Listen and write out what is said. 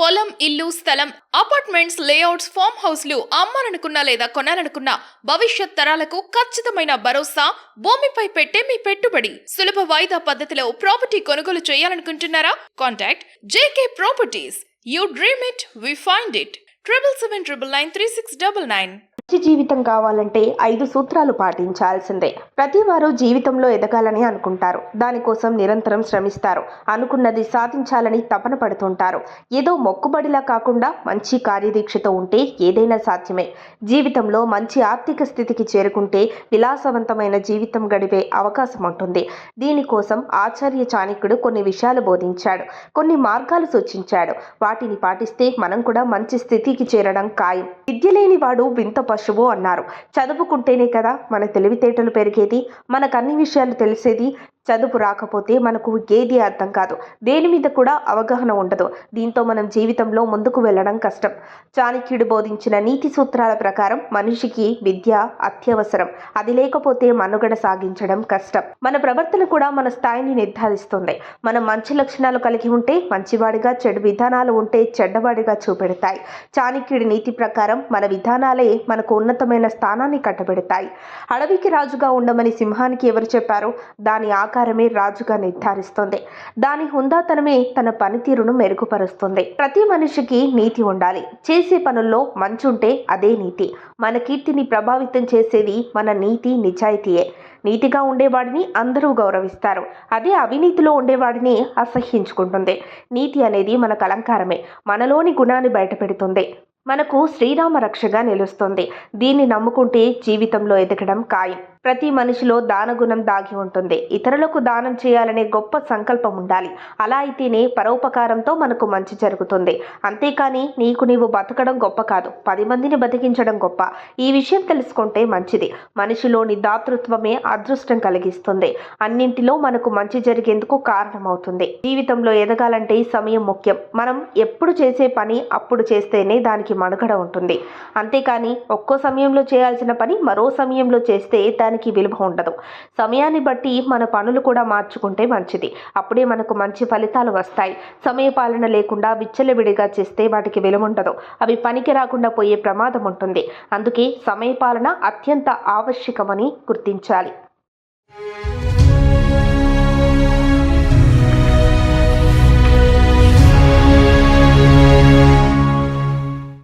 పొలం, ఇల్లు, స్థలం, అపార్ట్మెంట్స్, లేఅవుట్స్, ఫామ్ హౌస్లు అమ్మాలనుకున్నా లేదా కొనాలనుకున్నా భవిష్యత్ తరాలకు ఖచ్చితమైన భరోసా భూమిపై పెట్టే మీ పెట్టుబడి. సులభ వాయిదా పద్ధతిలో ప్రాపర్టీ కొనుగోలు చేయాలనుకుంటున్నారా? Contact JK Properties. You dream it, we find it. 7799936999. మంచి జీవితం కావాలంటే 5 సూత్రాలు పాటించాల్సిందే. ప్రతి వారు జీవితంలో ఎదగాలని అనుకుంటారు. దానికోసం నిరంతరం శ్రమిస్తారు. అనుకున్నది సాధించాలని తపన పడుతుంటారు. ఏదో మొక్కుబడిలా కాకుండా మంచి కార్యదీక్షతో ఉంటే ఏదైనా సాధ్యమే. జీవితంలో మంచి ఆర్థిక స్థితికి చేరుకుంటే విలాసవంతమైన జీవితం గడిపే అవకాశం ఉంటుంది. దీనికోసం ఆచార్య చాణక్యుడు కొన్ని విషయాలు బోధించాడు. కొన్ని మార్గాలు సూచించాడు. వాటిని పాటిస్తే మనం కూడా మంచి స్థితికి చేరడం ఖాయం. విద్య లేని వాడు వింత పశువు అన్నారు. చదువుకుంటేనే కదా మన తెలివితేటలు పెరిగేది, మనకు అన్ని విషయాలు తెలిసేది. చదువు రాకపోతే మనకు ఏది అర్థం కాదు, దేని మీద కూడా అవగాహన ఉండదు. దీంతో మనం జీవితంలో ముందుకు వెళ్ళడం కష్టం. చాణక్యుడు బోధించిన నీతి సూత్రాల ప్రకారం మనిషికి విద్య అత్యవసరం. అది లేకపోతే మనుగడ సాగించడం కష్టం. మన ప్రవర్తన కూడా మన స్థాయిని నిర్ధారిస్తుంది. మనం మంచి లక్షణాలు కలిగి ఉంటే మంచివాడిగా, చెడు విధానాలు ఉంటే చెడ్డవాడిగా చూపెడతాయి. చాణక్యుడి నీతి ప్రకారం మన విధానాలే మనకు ఉన్నతమైన స్థానాన్ని కట్టబెడతాయి. అడవికి రాజుగా ఉండమని సింహానికి ఎవరు చెప్పారు? దాని ఆకారమే రాజుగా నిర్ధారిస్తుంది. దాని హుందాతనమే తన పనితీరును మెరుగుపరుస్తుంది. ప్రతి మనిషికి నీతి ఉండాలి. చేసే పనుల్లో మంచుంటే అదే నీతి. మన కీర్తిని ప్రభావితం చేసేది మన నీతి, నిజాయితీయే. నీతిగా ఉండేవాడిని అందరూ గౌరవిస్తారు. అదే అవినీతిలో ఉండేవాడిని అసహ్యించుకుంటుంది. నీతి అనేది మనకు అలంకారమే. మనలోని గుణాన్ని బయటపెడుతుంది. మనకు శ్రీరామ రక్షగా నిలుస్తుంది. దీన్ని నమ్ముకుంటే జీవితంలో ఎదగడం ఖాయం. ప్రతి మనిషిలో దానగుణం దాగి ఉంటుంది. ఇతరులకు దానం చేయాలనే గొప్ప సంకల్పం ఉండాలి. అలా అయితేనే పరోపకారంతో మనకు మంచి జరుగుతుంది. అంతేకాని నీకు నీవు బతకడం గొప్ప కాదు, 10 మందిని బతికించడం గొప్ప. ఈ విషయం తెలుసుకుంటే మంచిది. మనిషిలోని దాతృత్వమే అదృష్టం కలిగిస్తుంది. అన్నింటిలో మనకు మంచి జరిగేందుకు కారణమవుతుంది. జీవితంలో ఎదగాలంటే సమయం ముఖ్యం. మనం ఎప్పుడు చేసే పని అప్పుడు చేస్తేనే దానికి మనుగడ ఉంటుంది. అంతేకాని ఒక్కో సమయంలో చేయాల్సిన పని మరో సమయంలో చేస్తే దానికి విలువ ఉండదు. సమయాన్ని బట్టి మన పనులు కూడా మార్చుకుంటే మంచిది. అప్పుడే మనకు మంచి ఫలితాలు వస్తాయి. సమయపాలన లేకుండా విచ్చలవిడిగా చేస్తే వాటికి విలువ ఉండదు. అవి పనికి రాకుండా పోయే ప్రమాదం ఉంటుంది. అందుకే సమయపాలన అత్యంత ఆవశ్యకమని గుర్తించాలి.